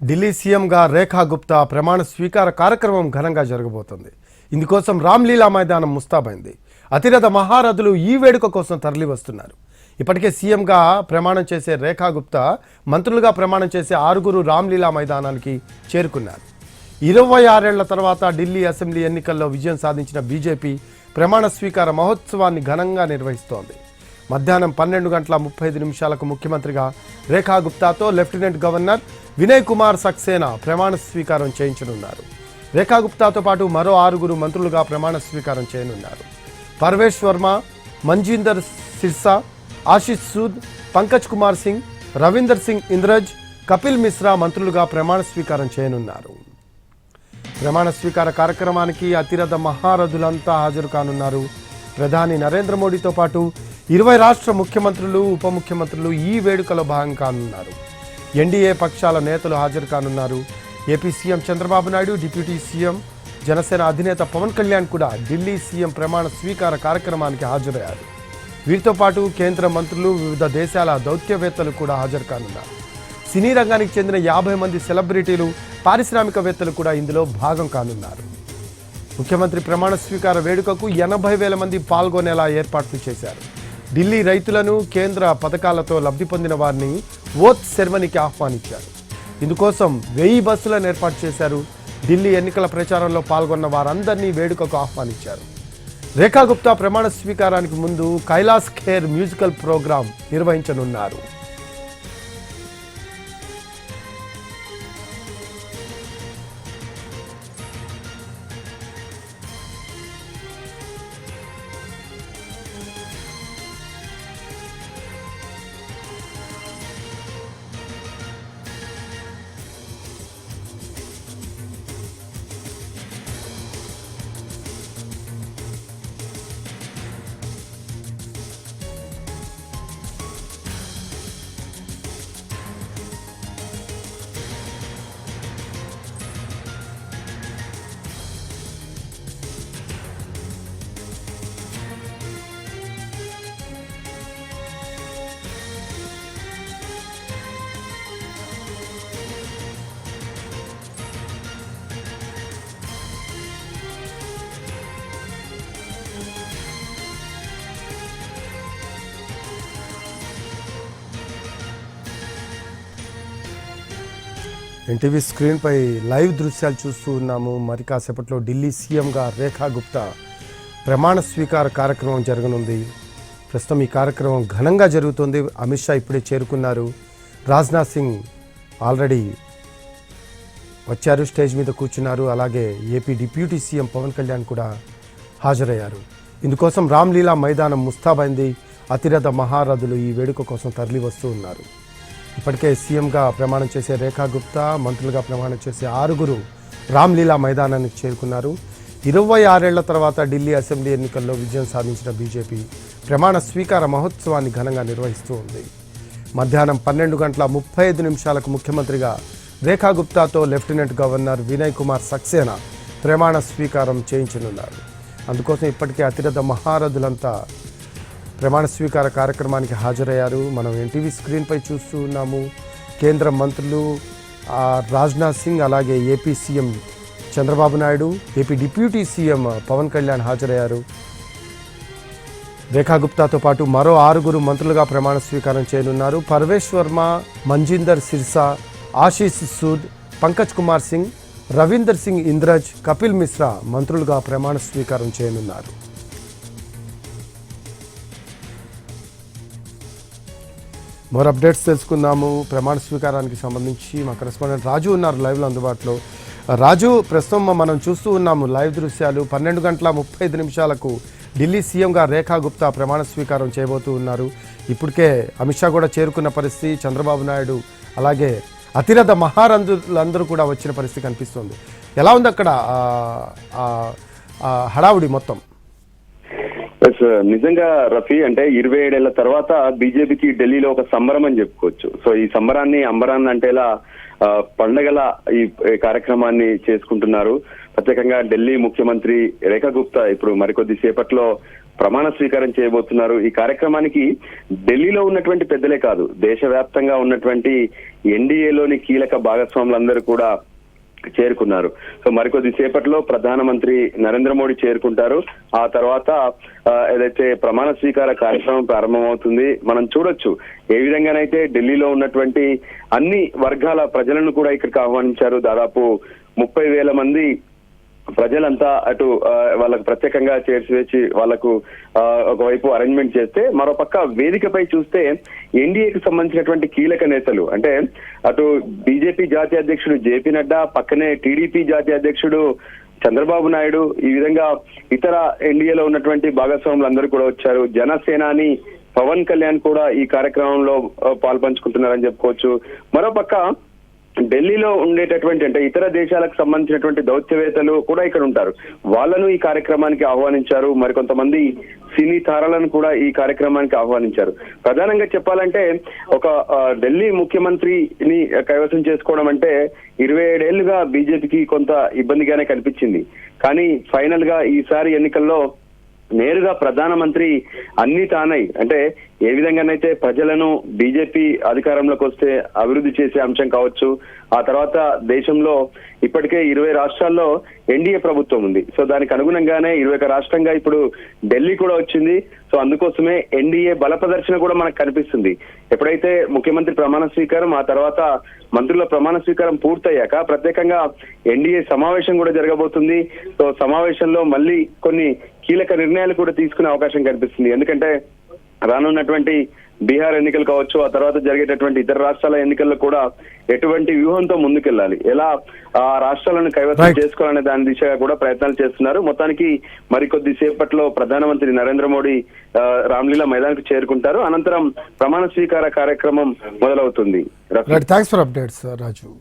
ఢిల్లీ సీఎంగా రేఖా గుప్తా ప్రమాణ స్వీకార కార్యక్రమం ఘనంగా జరగబోతోంది. ఇందుకోసం రామ్లీలా మైదానం ముస్తాబైంది. అతిరథ మహారథులు ఈ వేడుక కోసం తరలి వస్తున్నారు. ఇప్పటికే సీఎంగా ప్రమాణం చేసే రేఖా గుప్తా మంత్రులుగా ప్రమాణం చేసే 6 రామ్లీలా మైదానానికి చేరుకున్నారు. 26 ఏళ్ల తర్వాత ఢిల్లీ అసెంబ్లీ ఎన్నికల్లో విజయం సాధించిన బీజేపీ ప్రమాణ స్వీకార మహోత్సవాన్ని ఘనంగా నిర్వహిస్తోంది. మధ్యాహ్నం 12:35 ముఖ్యమంత్రిగా రేఖా గుప్తాతో లెఫ్టినెంట్ గవర్నర్ వినయ్ కుమార్ సక్సేనా ప్రమాణ స్వీకారం చేయించనున్నారు. రేఖా గుప్తాతో పాటు మరో 6 మంత్రులుగా ప్రమాణ స్వీకారం చేయనున్నారు. పర్వేష్ వర్మ, మంజీందర్ సిర్సా, ఆశిష్ సూద్, పంకజ్ కుమార్ సింగ్, రవీందర్ సింగ్ ఇంద్రజ్, కపిల్ మిశ్రా మంత్రులుగా ప్రమాణ స్వీకారం చేయనున్నారు. ప్రమాణ స్వీకార కార్యక్రమానికి అతిరథ మహారథులంతా హాజరు కానున్నారు. ప్రధాని నరేంద్ర మోడీతో పాటు 20 రాష్ట్ర ముఖ్యమంత్రులు, ఉప ముఖ్యమంత్రులు ఈ వేడుకలో భాగం కానున్నారు. ఎన్డీఏ పక్షాల నేతలు హాజరు కానున్నారు. AP CM Chandrababu Naidu, deputy CM, Janasena అధినేత పవన్ కళ్యాణ్ కూడా ఢిల్లీ సీఎం ప్రమాణ స్వీకార కార్యక్రమానికి హాజరయ్యారు. వీరితో పాటు కేంద్ర మంత్రులు, వివిధ దేశాల దౌత్యవేత్తలు కూడా హాజరు కానున్నారు. సినీ రంగానికి చెందిన 50 మంది సెలబ్రిటీలు, పారిశ్రామికవేత్తలు కూడా ఇందులో భాగం కానున్నారు. ముఖ్యమంత్రి ప్రమాణ స్వీకార వేడుకకు 80,000 మంది పాల్గొనేలా ఏర్పాట్లు చేశారు. ఢిల్లీ రైతులను కేంద్ర పథకాలతో లబ్ధి పొందిన వారిని ఓత్ సెరమనీకి ఆహ్వానించారు. ఇందుకోసం 1000 బస్సులను ఏర్పాటు చేశారు. ఢిల్లీ ఎన్నికల ప్రచారంలో పాల్గొన్న వారందరినీ వేడుకకు ఆహ్వానించారు. రేఖా గుప్తా ప్రమాణ స్వీకారానికి ముందు కైలాస్ ఖేర్ మ్యూజికల్ ప్రోగ్రాం నిర్వహించనున్నారు. ఎన్టీవీ స్క్రీన్పై లైవ్ దృశ్యాలు చూస్తూ ఉన్నాము. మరి కాసేపట్లో ఢిల్లీ సీఎంగా రేఖా గుప్తా ప్రమాణ స్వీకార కార్యక్రమం జరగనుంది. ప్రస్తుతం ఈ కార్యక్రమం ఘనంగా జరుగుతుంది. అమిత్ షా ఇప్పుడే చేరుకున్నారు. రాజ్నాథ్ సింగ్ ఆల్రెడీ వచ్చారు, స్టేజ్ మీద కూర్చున్నారు. అలాగే AP deputy CM Pawan Kalyan కూడా హాజరయ్యారు. ఇందుకోసం రామ్లీలా మైదానం ముస్తాబైంది. అతిరథ మహారథులు ఈ వేడుక కోసం తరలి వస్తూ ఉన్నారు. ఇప్పటికే సీఎంగా ప్రమాణం చేసే రేఖా గుప్తా, మంత్రులుగా ప్రమాణం చేసే 6 రామ్లీలా మైదానానికి చేరుకున్నారు. 26 ఏళ్ల తర్వాత ఢిల్లీ అసెంబ్లీ ఎన్నికల్లో విజయం సాధించిన బీజేపీ ప్రమాణ స్వీకార మహోత్సవాన్ని ఘనంగా నిర్వహిస్తూ ఉంది. మధ్యాహ్నం 12:35 ముఖ్యమంత్రిగా రేఖా గుప్తాతో లెఫ్టినెంట్ గవర్నర్ వినయ్ కుమార్ సక్సేనా ప్రమాణ స్వీకారం చేయించనున్నారు. అందుకోసం ఇప్పటికే అతిరథ మహారథులంతా ప్రమాణ స్వీకార కార్యక్రమానికి హాజరయ్యారు. మనం ఎన్టీవీ స్క్రీన్పై చూస్తూ ఉన్నాము. కేంద్ర మంత్రులు రాజ్నాథ్ సింగ్, అలాగే AP CM Chandrababu Naidu, AP deputy CM Pawan Kalyan హాజరయ్యారు. రేఖా గుప్తాతో పాటు మరో 6 మంత్రులుగా ప్రమాణ స్వీకారం చేయనున్నారు. పర్వేష్ వర్మ, మంజీందర్ సిర్సా, ఆశిష్ సూద్, పంకజ్ కుమార్ సింగ్, రవీందర్ సింగ్ ఇంద్రజ్, కపిల్ మిశ్రా మంత్రులుగా ప్రమాణ స్వీకారం చేయనున్నారు. మరో అప్డేట్స్ తెలుసుకుందాము. ప్రమాణ స్వీకారానికి సంబంధించి మా కరెస్పాండెంట్ రాజు ఉన్నారు లైవ్లో అందుబాటులో. రాజు, ప్రస్తుతం మనం చూస్తూ ఉన్నాము లైవ్ దృశ్యాలు. 12:35 ఢిల్లీ సీఎంగా రేఖా గుప్తా ప్రమాణ స్వీకారం చేయబోతూ ఉన్నారు. ఇప్పటికే అమిత్ షా కూడా చేరుకున్న పరిస్థితి, చంద్రబాబు నాయుడు అలాగే అతిరథ మహారథులందరూ కూడా వచ్చిన పరిస్థితి కనిపిస్తుంది. ఎలా ఉంది అక్కడ హడావుడి మొత్తం? నిజంగా రఫీ, అంటే 27 ఏళ్ల తర్వాత బీజేపీకి ఢిల్లీలో ఒక సంబరం అని చెప్పుకోవచ్చు. సో ఈ సంబరాన్ని అంబరాన్ని అంటేలా పండగల ఈ కార్యక్రమాన్ని చేసుకుంటున్నారు. ప్రత్యేకంగా ఢిల్లీ ముఖ్యమంత్రి రేఖా గుప్తా ఇప్పుడు మరికొద్ది సేపట్లో ప్రమాణ స్వీకారం చేయబోతున్నారు. ఈ కార్యక్రమానికి ఢిల్లీలో ఉన్నటువంటి పెద్దలే కాదు, దేశవ్యాప్తంగా ఉన్నటువంటి ఎన్డీఏలోని కీలక భాగస్వాములందరూ కూడా చేరుకున్నారు. సో మరికొద్ది సేపట్లో ప్రధానమంత్రి నరేంద్ర మోడీ చేరుకుంటారు. ఆ తర్వాత ఏదైతే ప్రమాణ స్వీకార కార్యక్రమం ప్రారంభమవుతుంది. మనం చూడొచ్చు ఏ విధంగానైతే ఢిల్లీలో ఉన్నటువంటి అన్ని వర్గాల ప్రజలను కూడా ఇక్కడికి ఆహ్వానించారు. దాదాపు 30,000 మంది ప్రజలంతా అటు వాళ్ళకు ప్రత్యేకంగా చైర్స్ వేసి వాళ్లకు ఒకవైపు అరేంజ్మెంట్ చేస్తే, మరోపక్క వేదికపై చూస్తే ఎన్డీఏకి సంబంధించినటువంటి కీలక నేతలు, అంటే అటు బీజేపీ జాతీయ అధ్యక్షుడు జేపీ నడ్డా, పక్కనే టీడీపీ జాతీయ అధ్యక్షుడు చంద్రబాబు నాయుడు, ఈ విధంగా ఇతర ఎన్డీఏలో ఉన్నటువంటి భాగస్వాములందరూ కూడా వచ్చారు. జనసేనాని పవన్ కళ్యాణ్ కూడా ఈ కార్యక్రమంలో పాల్పంచుకుంటున్నారని చెప్పుకోవచ్చు. మరోపక్క ఢిల్లీలో ఉండేటటువంటి అంటే ఇతర దేశాలకు సంబంధించినటువంటి దౌత్యవేత్తలు కూడా ఇక్కడ ఉంటారు. వాళ్ళను ఈ కార్యక్రమానికి ఆహ్వానించారు. మరికొంతమంది సినీ తారలను కూడా ఈ కార్యక్రమానికి ఆహ్వానించారు. ప్రధానంగా చెప్పాలంటే ఒక ఢిల్లీ ముఖ్యమంత్రిని కైవసం చేసుకోవడం అంటే 27 ఏళ్లుగా బీజేపీకి కొంత ఇబ్బందిగానే కనిపించింది. కానీ ఫైనల్ గా ఈసారి ఎన్నికల్లో నేరుగా ప్రధానమంత్రి అన్ని తానై, అంటే ఏ విధంగానైతే ప్రజలను బీజేపీ అధికారంలోకి వస్తే అభివృద్ధి చేసే అంశం కావచ్చు, ఆ తర్వాత దేశంలో ఇప్పటికే 20 రాష్ట్రాల్లో ఎన్డీఏ ప్రభుత్వం ఉంది. సో దానికి అనుగుణంగానే 21 రాష్ట్రంగా ఇప్పుడు ఢిల్లీ కూడా వచ్చింది. సో అందుకోసమే ఎన్డీఏ బల ప్రదర్శన కూడా మనకు కనిపిస్తుంది. ఎప్పుడైతే ముఖ్యమంత్రి ప్రమాణ స్వీకారం, ఆ తర్వాత మంత్రుల ప్రమాణ స్వీకారం పూర్తయ్యాక ప్రత్యేకంగా ఎన్డీఏ సమావేశం కూడా జరగబోతుంది. సో సమావేశంలో మళ్ళీ కొన్ని కీలక నిర్ణయాలు కూడా తీసుకునే అవకాశం కనిపిస్తుంది. ఎందుకంటే రానున్నటువంటి బీహార్ ఎన్నికలు కావచ్చు, ఆ తర్వాత జరిగేటటువంటి ఇతర రాష్ట్రాల ఎన్నికల్లో కూడా ఎటువంటి వ్యూహంతో ముందుకెళ్లాలి, ఎలా ఆ రాష్ట్రాలను కైవసం చేసుకోవాలనే దాని దిశగా కూడా ప్రయత్నాలు చేస్తున్నారు. మొత్తానికి మరికొద్ది సేపట్లో ప్రధానమంత్రి నరేంద్ర మోడీ రామ్లీలా మైదానికి చేరుకుంటారు. అనంతరం ప్రమాణ స్వీకార కార్యక్రమం మొదలవుతుంది. Thanks for updates Raju.